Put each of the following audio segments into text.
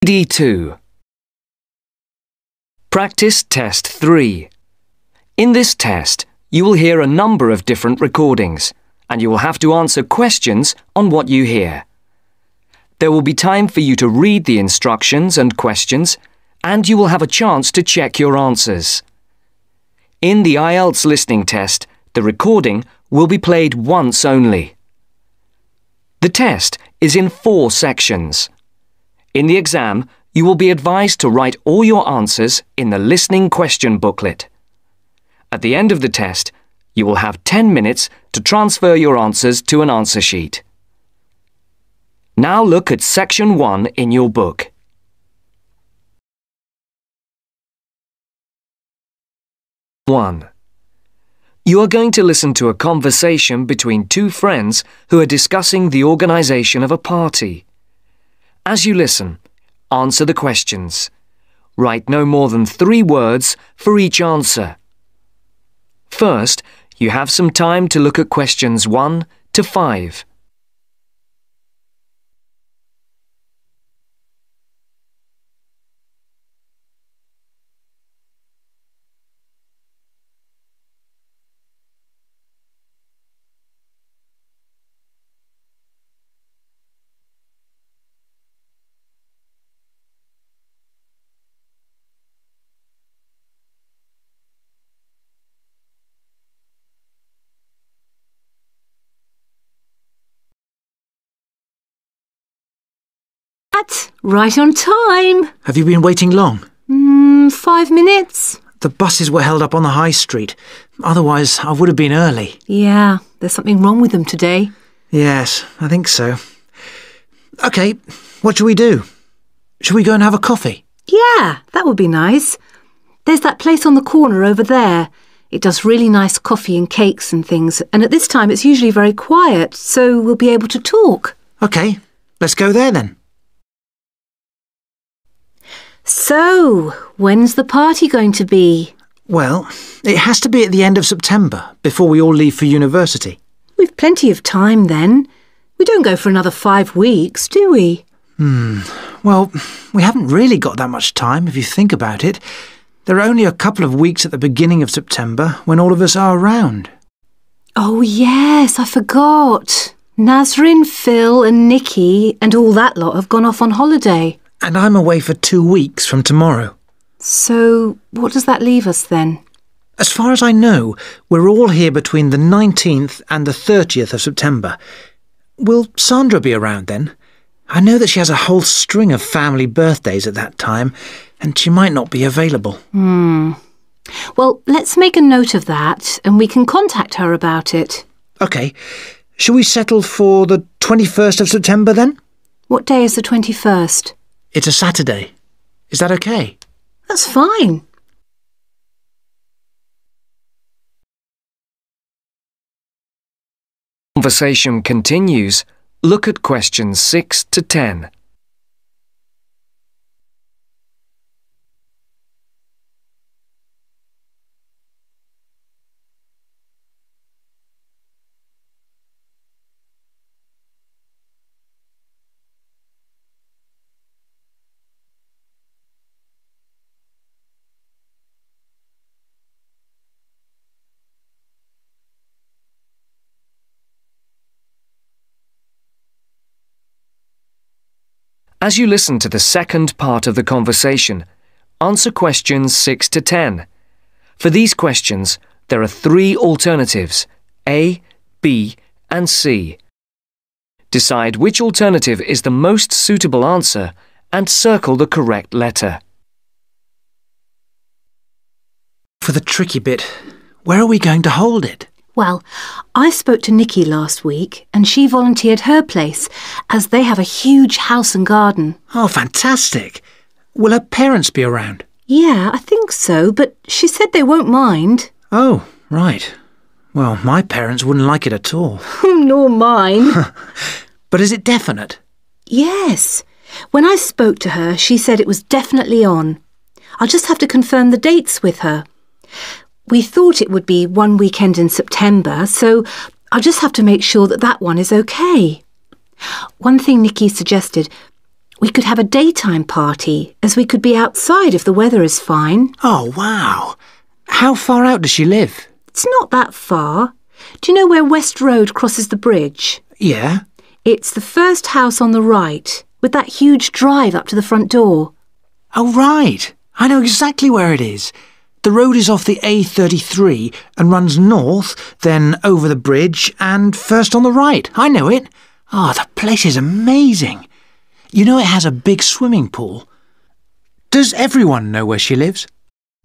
D2. Practice Test 3. In this test, you will hear a number of different recordings, and you will have to answer questions on what you hear. There will be time for you to read the instructions and questions, and you will have a chance to check your answers. In the Ielts listening test, the recording will be played once only. The test is in 4 sections. In the exam, you will be advised to write all your answers in the listening question booklet. At the end of the test, you will have 10 minutes to transfer your answers to an answer sheet. Now look at Section 1 in your book. One. You are going to listen to a conversation between 2 friends who are discussing the organisation of a party. As you listen, answer the questions. Write no more than 3 words for each answer. First, you have some time to look at questions 1 to 5. Right on time. Have you been waiting long? 5 minutes. The buses were held up on the high street. Otherwise, I would have been early. Yeah, there's something wrong with them today. Yes, I think so. OK, what shall we do? Shall we go and have a coffee? Yeah, that would be nice. There's that place on the corner over there. It does really nice coffee and cakes and things, and at this time it's usually very quiet, so we'll be able to talk. OK, let's go there then. So, when's the party going to be? Well, it has to be at the end of September, before we all leave for university. We've plenty of time then. We don't go for another 5 weeks, do we? Well, we haven't really got that much time, if you think about it. There are only a couple of weeks at the beginning of September when all of us are around. Oh yes, I forgot. Nazrin, Phil and Nikki and all that lot have gone off on holiday. And I'm away for 2 weeks from tomorrow. So, what does that leave us then? As far as I know, we're all here between the 19th and the 30th of September. Will Sandra be around then? I know that she has a whole string of family birthdays at that time, and she might not be available. Well, let's make a note of that, and we can contact her about it. OK. Shall we settle for the 21st of September then? What day is the 21st? It's a Saturday. Is that OK? That's fine. Conversation continues. Look at questions 6 to 10. As you listen to the second part of the conversation, answer questions 6 to 10. For these questions, there are 3 alternatives, A, B, and C. Decide which alternative is the most suitable answer and circle the correct letter. For the tricky bit, where are we going to hold it? Well, I spoke to Nikki last week and she volunteered her place as they have a huge house and garden. Oh, fantastic. Will her parents be around? Yeah, I think so, but she said they won't mind. Oh, right. Well, my parents wouldn't like it at all. Nor mine. But is it definite? Yes. When I spoke to her, she said it was definitely on. I'll just have to confirm the dates with her. We thought it would be one weekend in September, so I'll just have to make sure that that one is okay. One thing Nikki suggested, We could have a daytime party, as we could be outside if the weather is fine. Oh, wow. How far out does she live? It's not that far. Do you know where West Road crosses the bridge? Yeah. It's the first house on the right, with that huge drive up to the front door. Oh, right. I know exactly where it is. The road is off the A33 and runs north, then over the bridge and first on the right. I know it. Oh, the place is amazing. You know it has a big swimming pool. Does everyone know where she lives?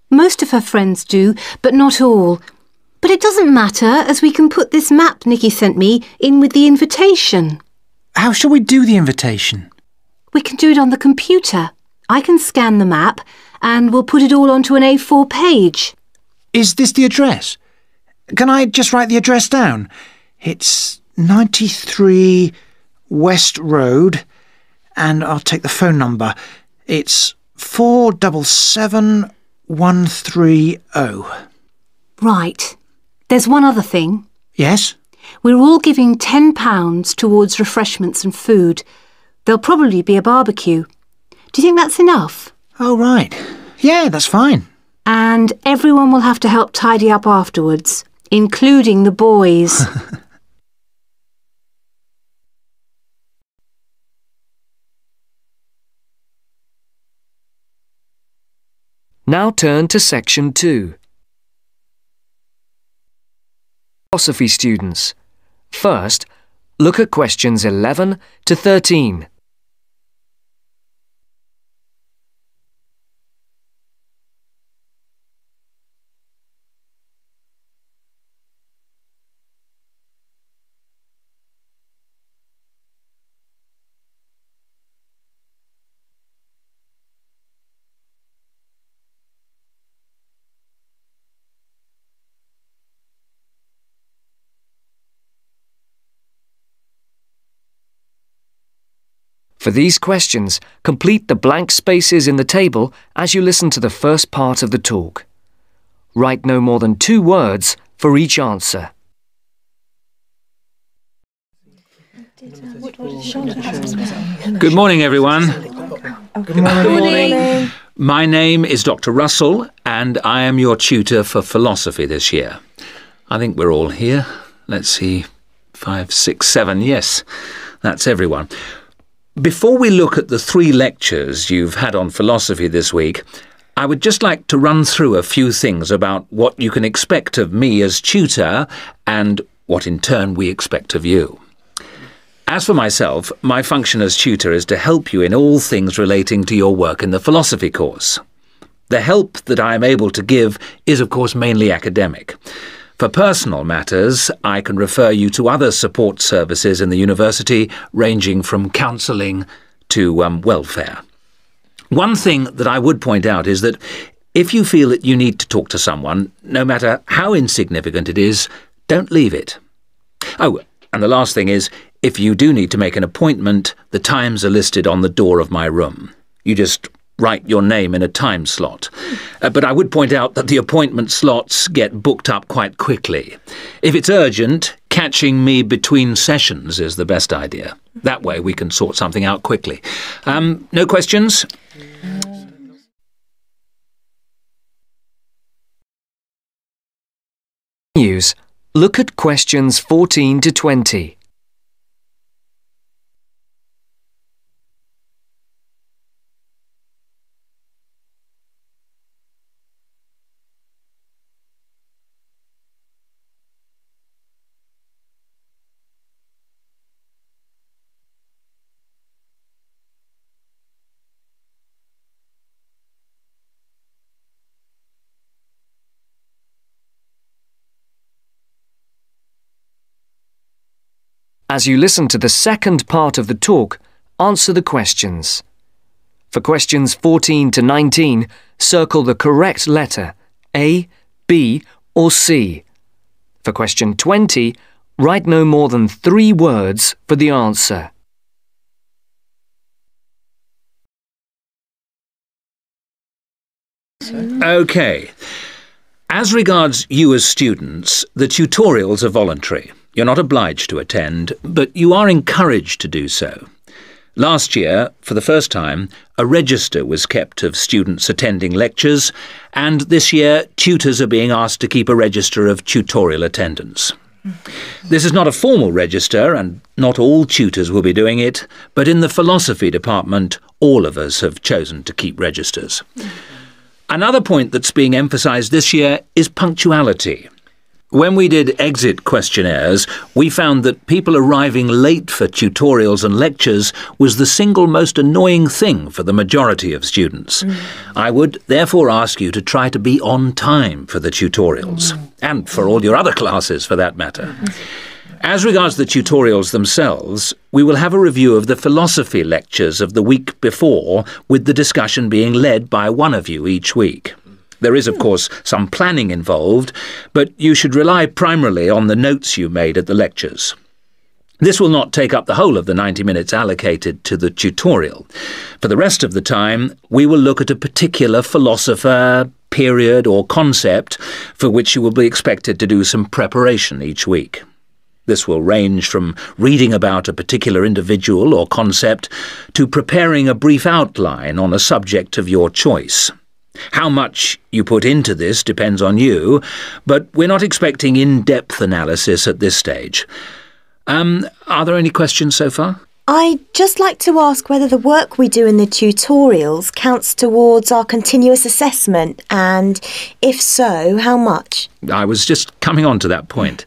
Most of her friends do, but not all. But it doesn't matter, as we can put this map Nikki sent me in with the invitation. How shall we do the invitation? We can do it on the computer. I can scan the map and we'll put it all onto an A4 page. Is this the address? Can I just write the address down? It's 93 West Road, and I'll take the phone number. It's 477130. Right. There's one other thing. Yes? We're all giving £10 towards refreshments and food. There'll probably be a barbecue. Do you think that's enough? Oh, right. Yeah, that's fine. And everyone will have to help tidy up afterwards, including the boys. Now turn to Section 2. Philosophy students. First, look at questions 11 to 13. For these questions, complete the blank spaces in the table as you listen to the first part of the talk. Write no more than 2 words for each answer. Good morning, everyone. Good morning. My name is Dr. Russell, and I am your tutor for philosophy this year. I think we're all here. Let's see, 5, 6, 7. Yes, that's everyone. Before we look at the 3 lectures you've had on philosophy this week, I would just like to run through a few things about what you can expect of me as tutor and what in turn we expect of you. As for myself, my function as tutor is to help you in all things relating to your work in the philosophy course. The help that I am able to give is of course mainly academic. For personal matters, I can refer you to other support services in the university, ranging from counselling to welfare. One thing that I would point out is that if you feel that you need to talk to someone, no matter how insignificant it is, don't leave it. Oh, and the last thing is, if you do need to make an appointment, the times are listed on the door of my room. You just write your name in a time slot. But I would point out that the appointment slots get booked up quite quickly. If it's urgent, catching me between sessions is the best idea. That way we can sort something out quickly. No questions? Look at questions 14 to 20. As you listen to the second part of the talk, answer the questions. For questions 14 to 19, circle the correct letter, A, B or C. For question 20, write no more than 3 words for the answer. OK. As regards you as students, the tutorials are voluntary. You're not obliged to attend, but you are encouraged to do so. Last year, for the first time, a register was kept of students attending lectures, and this year tutors are being asked to keep a register of tutorial attendance. This is not a formal register, and not all tutors will be doing it, but in the philosophy department, all of us have chosen to keep registers. Another point that's being emphasised this year is punctuality. When we did exit questionnaires, we found that people arriving late for tutorials and lectures was the single most annoying thing for the majority of students. I would therefore ask you to try to be on time for the tutorials, and for all your other classes for that matter. As regards the tutorials themselves, we will have a review of the philosophy lectures of the week before, with the discussion being led by one of you each week. There is, of course, some planning involved, but you should rely primarily on the notes you made at the lectures. This will not take up the whole of the 90 minutes allocated to the tutorial. For the rest of the time, we will look at a particular philosopher, period or concept for which you will be expected to do some preparation each week. This will range from reading about a particular individual or concept to preparing a brief outline on a subject of your choice. How much you put into this depends on you, but we're not expecting in-depth analysis at this stage. Are there any questions so far? I'd just like to ask whether the work we do in the tutorials counts towards our continuous assessment, and if so, how much? I was just coming on to that point.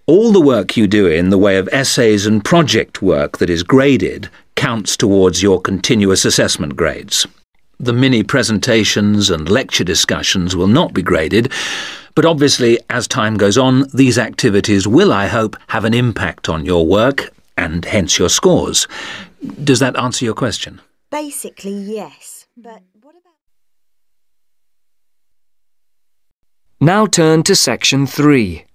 All the work you do in the way of essays and project work that is graded counts towards your continuous assessment grades. The mini presentations and lecture discussions will not be graded, but obviously, as time goes on, these activities will, I hope, have an impact on your work and hence your scores. Does that answer your question? Basically, yes. But what about... Now turn to section 3.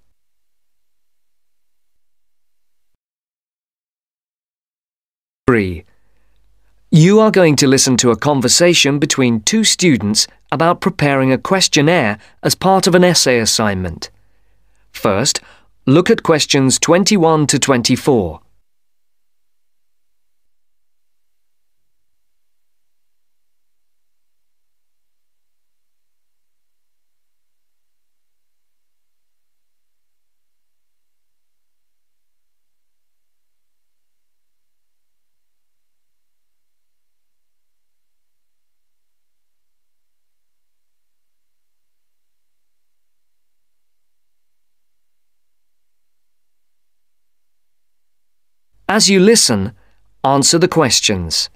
You are going to listen to a conversation between two students about preparing a questionnaire as part of an essay assignment. First, look at questions 21 to 24. As you listen, answer the questions.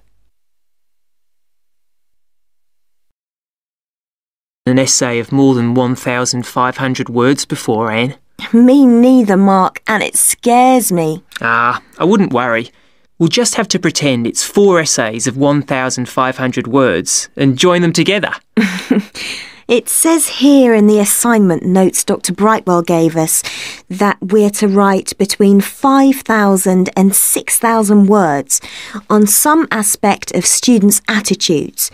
An essay of more than 1,500 words before, Anne? Me neither, Mark, and it scares me. I wouldn't worry. We'll just have to pretend it's 4 essays of 1,500 words and join them together. It says here in the assignment notes Dr. Brightwell gave us that we're to write between 5,000 and 6,000 words on some aspect of students' attitudes,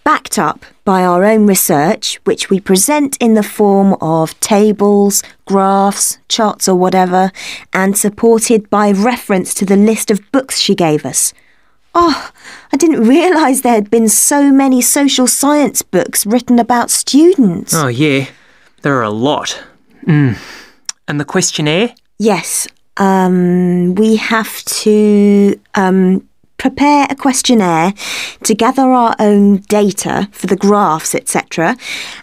backed up by our own research, which we present in the form of tables, graphs, charts or whatever, and supported by reference to the list of books she gave us. Oh, I didn't realise there had been so many social science books written about students. Oh, yeah. There are a lot. And the questionnaire? Yes. We have to prepare a questionnaire to gather our own data for the graphs, etc.,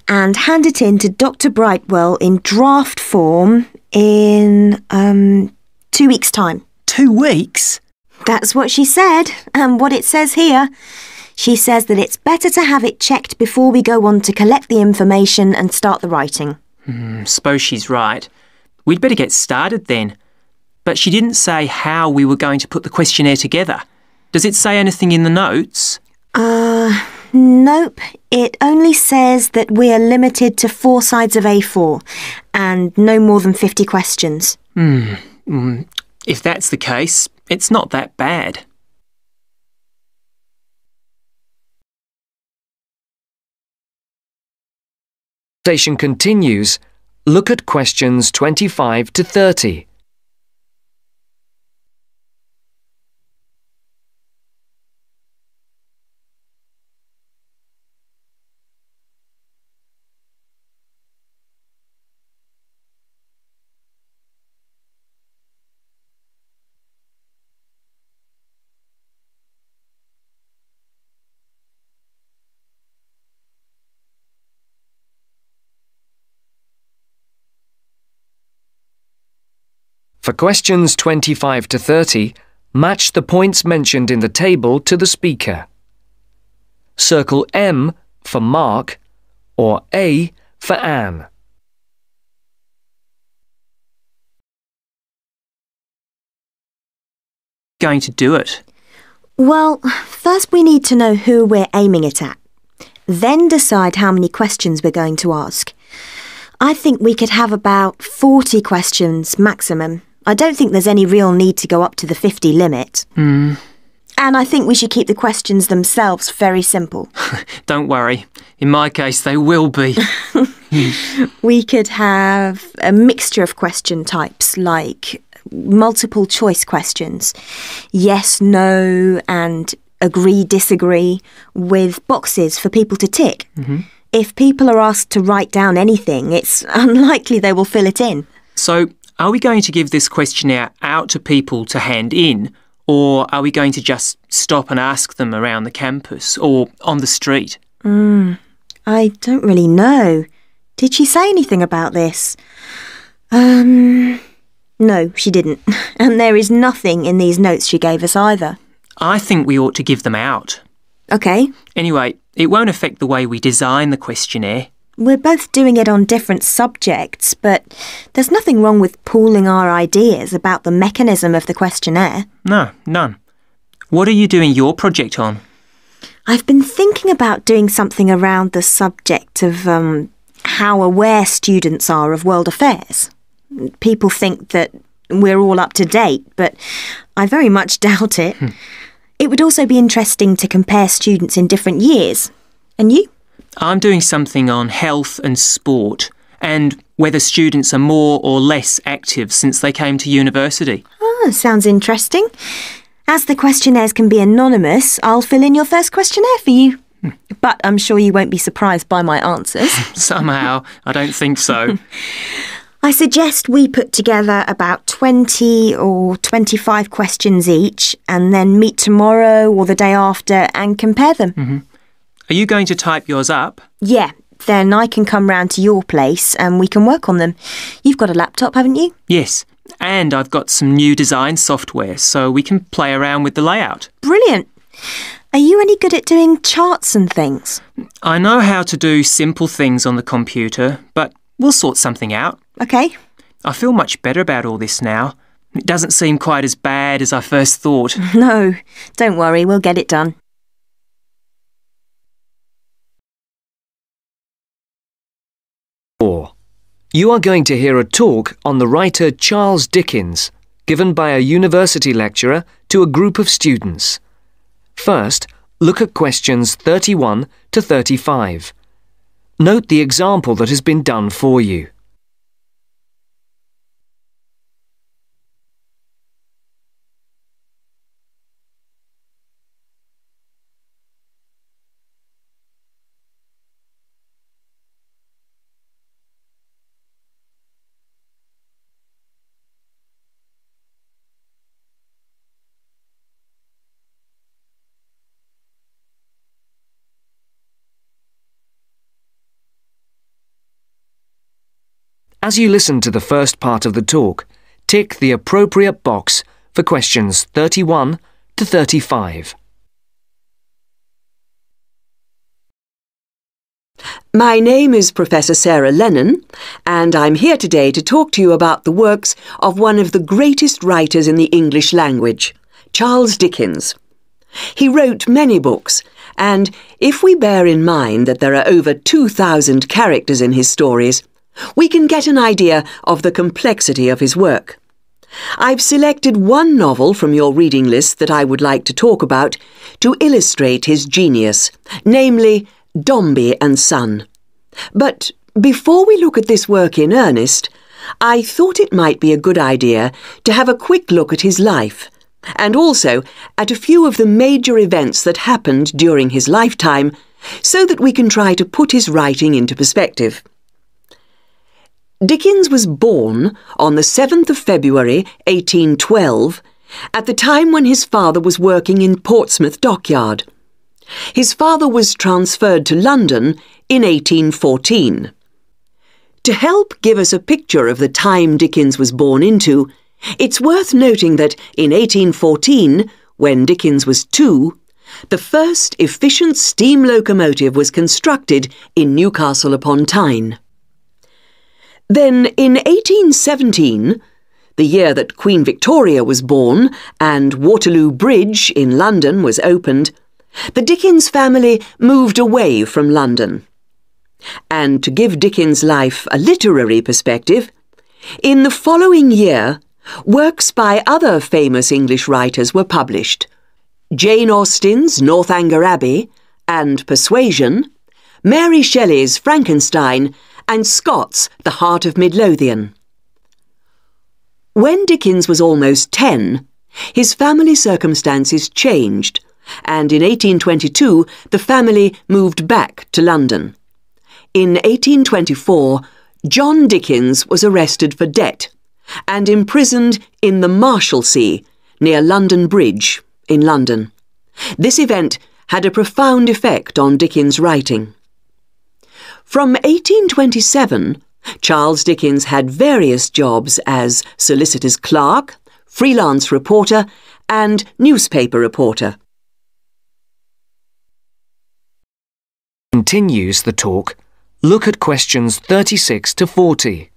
and hand it in to Dr. Brightwell in draft form in 2 weeks' time. 2 weeks? That's what she said, and what it says here. She says that it's better to have it checked before we go on to collect the information and start the writing. Suppose she's right. We'd better get started then. But she didn't say how we were going to put the questionnaire together. Does it say anything in the notes? Nope. It only says that we are limited to 4 sides of A4 and no more than 50 questions. If that's the case, it's not that bad. Station continues. Look at questions 25 to 30. For questions 25 to 30, match the points mentioned in the table to the speaker. Circle M for Mark or A for Anne. Going to do it? Well, first we need to know who we're aiming it at. Then decide how many questions we're going to ask. I think we could have about 40 questions maximum. I don't think there's any real need to go up to the 50 limit. And I think we should keep the questions themselves very simple. Don't worry. In my case, they will be. We could have a mixture of question types like multiple choice questions. Yes, no, and agree, disagree, with boxes for people to tick. If people are asked to write down anything, it's unlikely they will fill it in. So, are we going to give this questionnaire out to people to hand in, or are we going to just stop and ask them around the campus or on the street? I don't really know. Did she say anything about this? No, she didn't. And there is nothing in these notes she gave us either. I think we ought to give them out. OK. Anyway, it won't affect the way we design the questionnaire. We're both doing it on different subjects, but there's nothing wrong with pooling our ideas about the mechanism of the questionnaire. No, none. What are you doing your project on? I've been thinking about doing something around the subject of how aware students are of world affairs. People think that we're all up to date, but I very much doubt it. It would also be interesting to compare students in different years. And you? I'm doing something on health and sport and whether students are more or less active since they came to university. Sounds interesting. As the questionnaires can be anonymous, I'll fill in your first questionnaire for you. But I'm sure you won't be surprised by my answers. Somehow, I don't think so. I suggest we put together about 20 or 25 questions each and then meet tomorrow or the day after and compare them. Are you going to type yours up? Yeah, then I can come round to your place and we can work on them. You've got a laptop, haven't you? Yes, and I've got some new design software so we can play around with the layout. Brilliant. Are you any good at doing charts and things? I know how to do simple things on the computer, but we'll sort something out. OK. I feel much better about all this now. It doesn't seem quite as bad as I first thought. No, don't worry, we'll get it done. You are going to hear a talk on the writer Charles Dickens, given by a university lecturer to a group of students. First, look at questions 31 to 35. Note the example that has been done for you. As you listen to the first part of the talk, tick the appropriate box for questions 31 to 35. My name is Professor Sarah Lennon, and I'm here today to talk to you about the works of one of the greatest writers in the English language, Charles Dickens. He wrote many books, and if we bear in mind that there are over 2,000 characters in his stories, we can get an idea of the complexity of his work. I've selected one novel from your reading list that I would like to talk about to illustrate his genius, namely Dombey and Son. But before we look at this work in earnest, I thought it might be a good idea to have a quick look at his life, and also at a few of the major events that happened during his lifetime, so that we can try to put his writing into perspective. Dickens was born on the 7th of February 1812, at the time when his father was working in Portsmouth Dockyard. His father was transferred to London in 1814. To help give us a picture of the time Dickens was born into, It's worth noting that in 1814, when Dickens was 2, the first efficient steam locomotive was constructed in Newcastle upon Tyne. Then in 1817, the year that Queen Victoria was born and Waterloo Bridge in London was opened, the Dickens family moved away from London. And to give Dickens' life a literary perspective, in the following year, works by other famous English writers were published: Jane Austen's Northanger Abbey and Persuasion, Mary Shelley's Frankenstein, and Scott's The Heart of Midlothian. When Dickens was almost 10, his family circumstances changed, and in 1822 the family moved back to London. In 1824, John Dickens was arrested for debt and imprisoned in the Marshalsea near London Bridge in London. This event had a profound effect on Dickens' writing. From 1827, Charles Dickens had various jobs as solicitor's clerk, freelance reporter, and newspaper reporter. Continues the talk. Look at questions 36 to 40.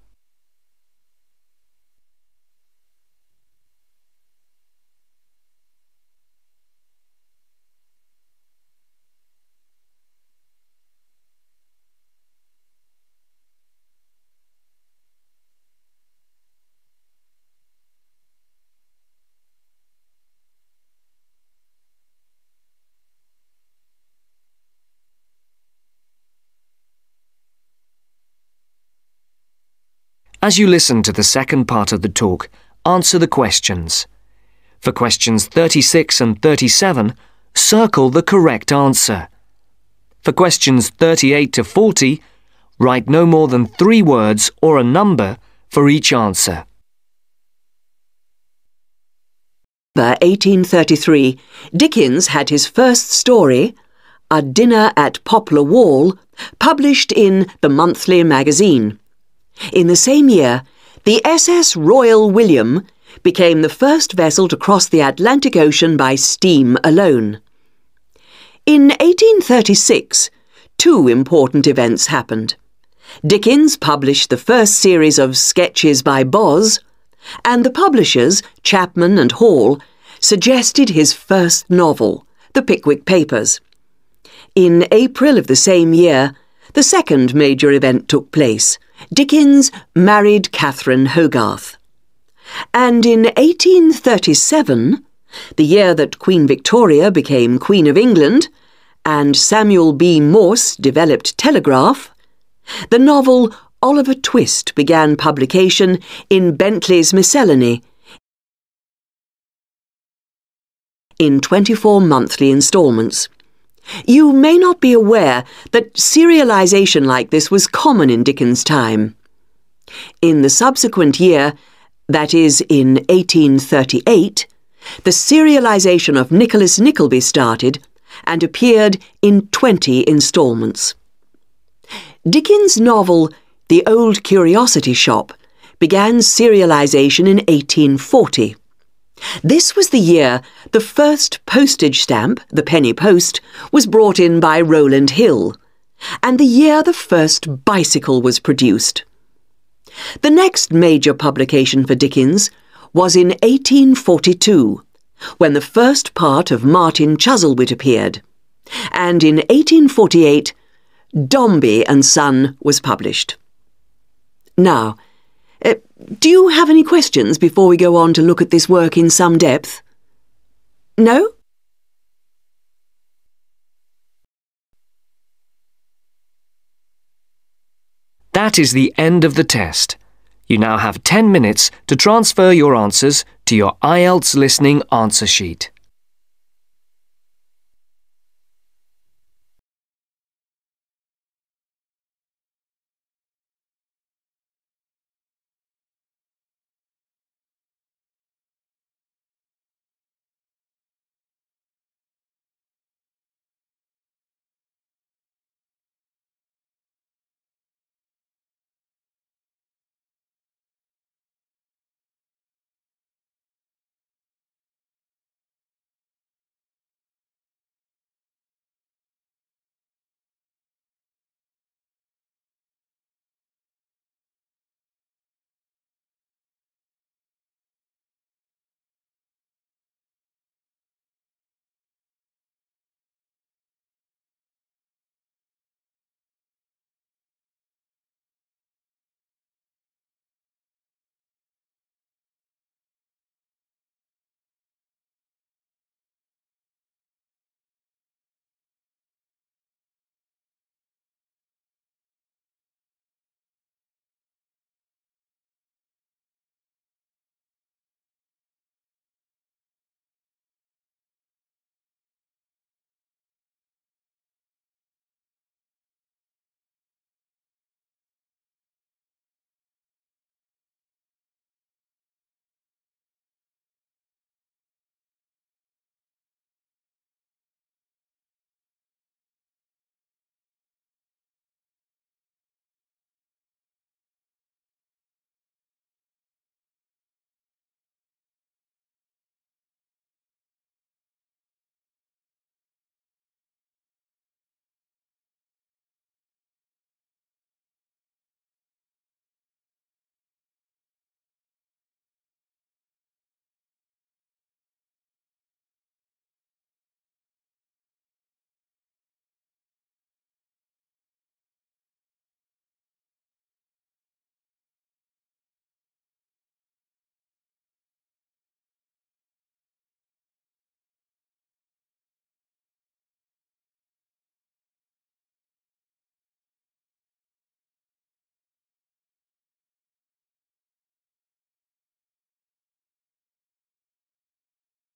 As you listen to the second part of the talk, answer the questions. For questions 36 and 37, circle the correct answer. For questions 38 to 40, write no more than 3 words or a number for each answer. 1833, Dickens had his first story, A Dinner at Poplar Wall, published in the Monthly Magazine. In the same year, the SS Royal William became the first vessel to cross the Atlantic Ocean by steam alone. In 1836, 2 important events happened. Dickens published the first series of Sketches by Boz, and the publishers, Chapman and Hall, suggested his first novel, The Pickwick Papers. In April of the same year, the second major event took place. Dickens married Catherine Hogarth. And in 1837, the year that Queen Victoria became Queen of England and Samuel B. Morse developed telegraph, the novel Oliver Twist began publication in Bentley's Miscellany in 24 monthly instalments. You may not be aware that serialization like this was common in Dickens' time. In the subsequent year, that is in 1838, the serialization of Nicholas Nickleby started and appeared in 20 instalments. Dickens' novel The Old Curiosity Shop began serialization in 1840. This was the year the first postage stamp, the penny post, was brought in by Rowland Hill, and the year the first bicycle was produced. The next major publication for Dickens was in 1842, when the first part of Martin Chuzzlewit appeared, and in 1848, Dombey and Son was published. Now, do you have any questions before we go on to look at this work in some depth? No? That is the end of the test. You now have 10 minutes to transfer your answers to your Ielts listening answer sheet.